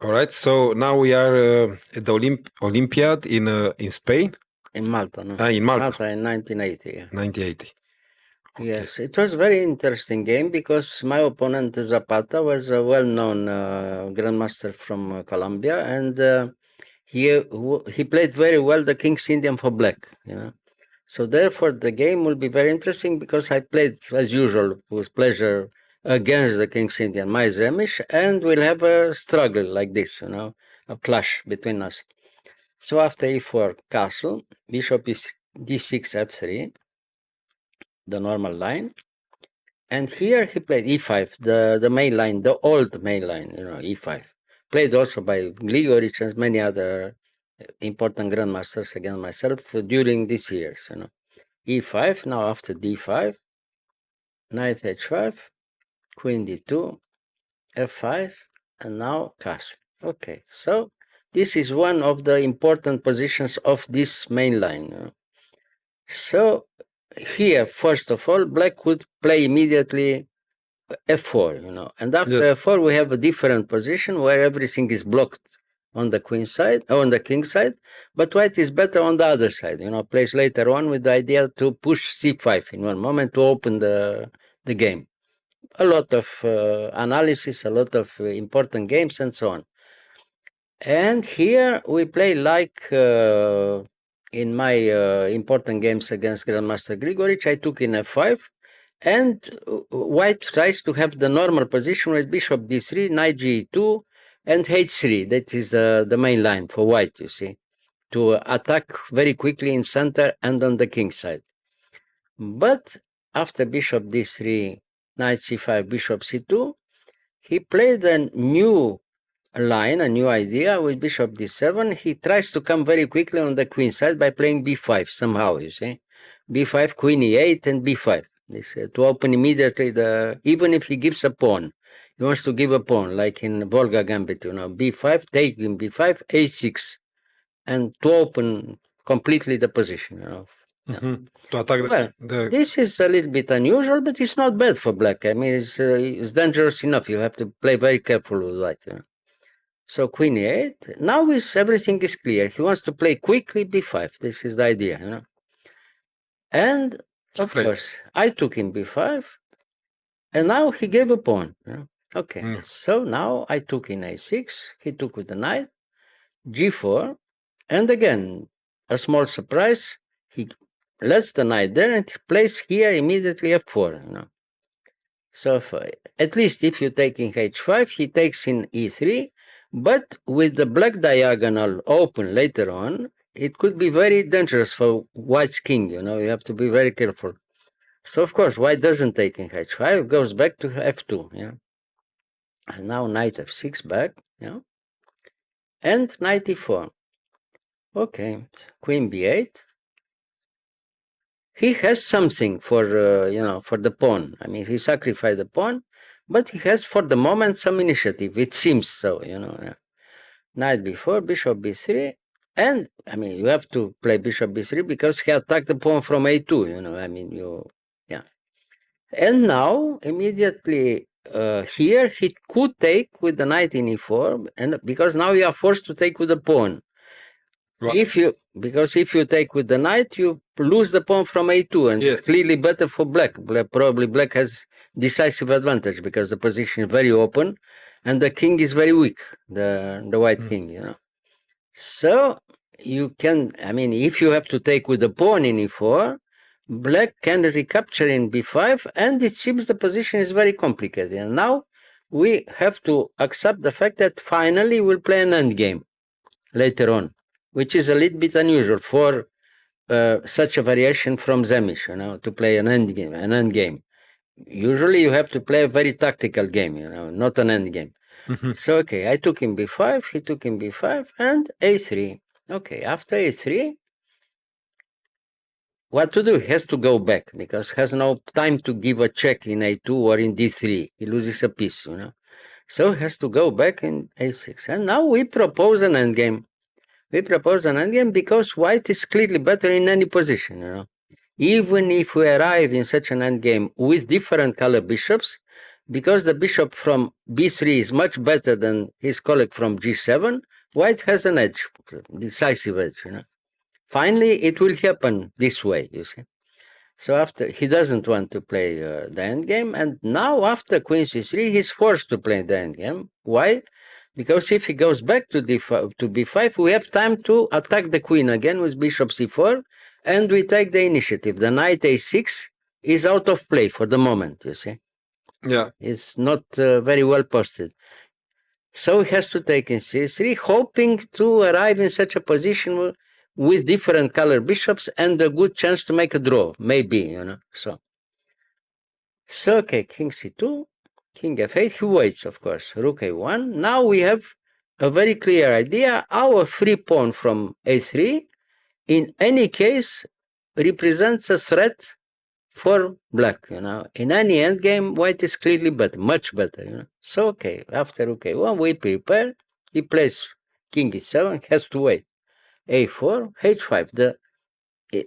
All right. So now we are at the Olympiad in Spain. In Malta, no? In Malta. Malta in 1980. Yeah. 1980. Okay. Yes, it was very interesting game because my opponent Zapata was a well-known grandmaster from Colombia, and he played very well the King's Indian for black, you know. So therefore, the game will be very interesting because I played as usual with pleasure against the King's Indian, my Zemish, and we'll have a struggle like this, you know, a clash between us. So after e4 castle, bishop is d6 f3, the normal line. And here he played e5, the main line, the old main line, you know, e5. Played also by Gligorich and many other important grandmasters against myself during these years, you know. e5, now after d5, knight h5, queen d2, f5, and now castle. Okay, so this is one of the important positions of this main line, you know. So here, first of all, black would play immediately f4, you know, and after Yes. f4 we have a different position where everything is blocked on the queen side, on the king side, but white is better on the other side, you know, plays later on with the idea to push c5 in one moment to open the game. A lot of analysis, a lot of important games, and so on. And here we play like in my important games against Grandmaster Grigorich, I took in f5, and white tries to have the normal position with bishop d3, knight g2, and h3. That is the main line for white, you see, to attack very quickly in center and on the king side. But after bishop d3, knight c5, bishop c2, he played a new line, a new idea with bishop d7. He tries to come very quickly on the queen side by playing b5 somehow, you see. b5, queen e8, and b5. This to open immediately even if he gives a pawn. He wants to give a pawn, like in Volga Gambit, you know, b5, taking b5, a6, and to open completely the position, you know. Mm-hmm. To attack Well, this is a little bit unusual, but it's not bad for black. I mean, it's dangerous enough. You have to play very careful with white, you know. So queen e8. Now everything is clear. He wants to play quickly b5. This is the idea, you know. And of course, I took in b5, and now he gave a pawn. You know? Okay, so now I took in a6. He took with the knight, g4, and again a small surprise. He lets the knight there and he plays here immediately f4. You know. So at least if you take in h5, he takes in e3, but with the black diagonal open later on, it could be very dangerous for white's king, you know, you have to be very careful. So of course, white doesn't take in h5, goes back to f2, yeah. And now knight f6 back, yeah. And knight e4. Okay, queen b8. He has something for, you know, for the pawn. I mean, he sacrificed the pawn, but he has for the moment some initiative. It seems so, you know. Yeah. Knight b4, bishop b3, and I mean, you have to play bishop b3 because he attacked the pawn from a2, you know. I mean, yeah. And now, immediately here, he could take with the knight in e4, and because now you are forced to take with the pawn. Right. Because if you take with the knight, you lose the pawn from a2, and yes, clearly better for black. Probably black has decisive advantage because the position is very open, and the king is very weak, the white king, you know. So you can, I mean, if you have to take with the pawn in e4, black can recapture in b5, and it seems the position is very complicated. And now we have to accept the fact that finally we'll play an endgame later on, which is a little bit unusual for such a variation from Zemish, you know, to play an end game. Usually you have to play a very tactical game, you know, not an end game. Mm-hmm. So, okay, I took in b5, he took in b5, and a3. Okay, after a3, what to do? He has to go back because he has no time to give a check in a2 or in d3. He loses a piece, you know. So he has to go back in a6. And now we propose an endgame. We propose an endgame because white is clearly better in any position, you know. Even if we arrive in such an endgame with different color bishops, because the bishop from b3 is much better than his colleague from g7, white has an edge, decisive edge. Finally, it will happen this way, you see. So after he doesn't want to play the endgame, and now after queen c3, he's forced to play the endgame. Why? Because if he goes back to b5, we have time to attack the queen again with bishop c4, and we take the initiative. The knight a6 is out of play for the moment, you see. Yeah. It's not very well posted. So he has to take in c3, hoping to arrive in such a position with different color bishops and a good chance to make a draw, maybe, So, okay, king c2, king f8, he waits, of course, rook a1. Now we have a very clear idea. Our free pawn from a3, in any case, represents a threat for black, In any endgame, white is clearly better, much better, So, okay, after rook a1, we prepare. He plays king e7, has to wait. a4, h5.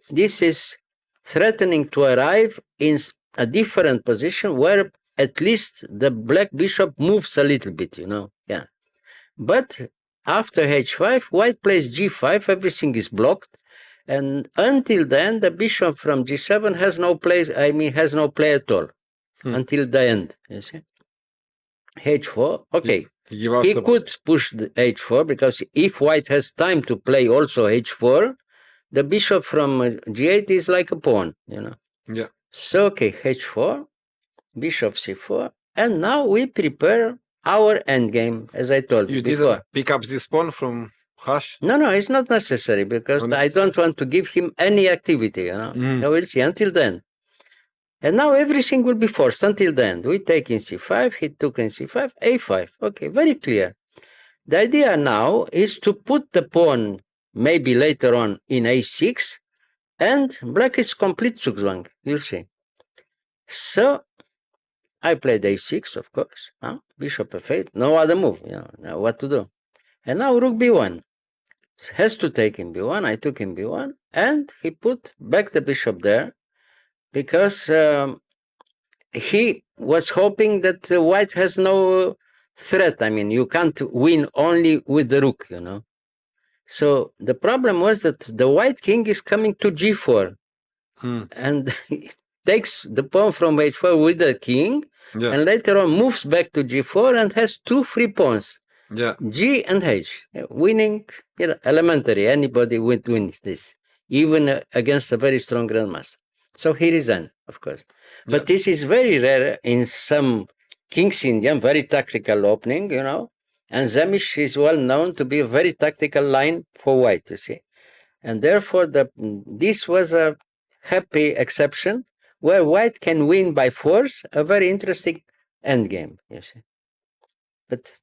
This is threatening to arrive in a different position where at least the black bishop moves a little bit, Yeah. But after h5, white plays g5, everything is blocked. And until then, the bishop from g7 has no play, has no play at all. Until the end, you see. h4, okay. He could push the h4 because if white has time to play also h4, the bishop from g8 is like a pawn, Yeah. So, okay, h4, bishop c4, and now we prepare our endgame, as I told you before. Didn't pick up this pawn from hash? No, it's not necessary because I don't want to give him any activity, So we'll see until then. And now everything will be forced until the end. We take in c5, he took in c5, a5. Okay, very clear. The idea now is to put the pawn maybe later on in a6, and black is complete Zugzwang, you'll see. So I played a6, of course. Bishop f8, no other move, now what to do. And now rook b1. Has to take in b1, I took in b1, and he put back the bishop there because he was hoping that white has no threat. You can't win only with the rook, So the problem was that the white king is coming to g4. And it takes the pawn from h4 with the king, and later on moves back to g4 and has two free pawns, g and h, winning, elementary. Anybody wins this, even against a very strong grandmaster. So he resigned, of course. But this is very rare in some King's Indian, very tactical opening, and Zamish is well known to be a very tactical line for white, you see. And therefore, this was a happy exception where white can win by force, a very interesting endgame, you see. But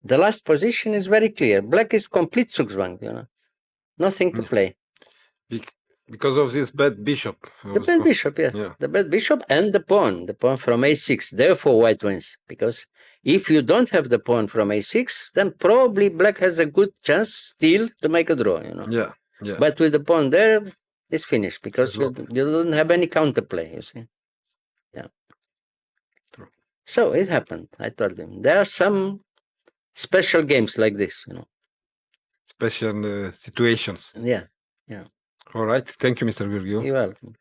the last position is very clear. Black is complete Zugzwang, nothing to play. Because of this bad bishop. The bad bishop, yeah. The bad bishop and the pawn from a6. Therefore, white wins. Because if you don't have the pawn from a6, then probably black has a good chance still to make a draw, Yeah. But with the pawn there, it's finished because you don't have any counterplay, you see. Yeah. True. So it happened. I told him there are some special games like this, Special situations. Yeah. All right. Thank you, Mr. Gheorghiu. You're welcome.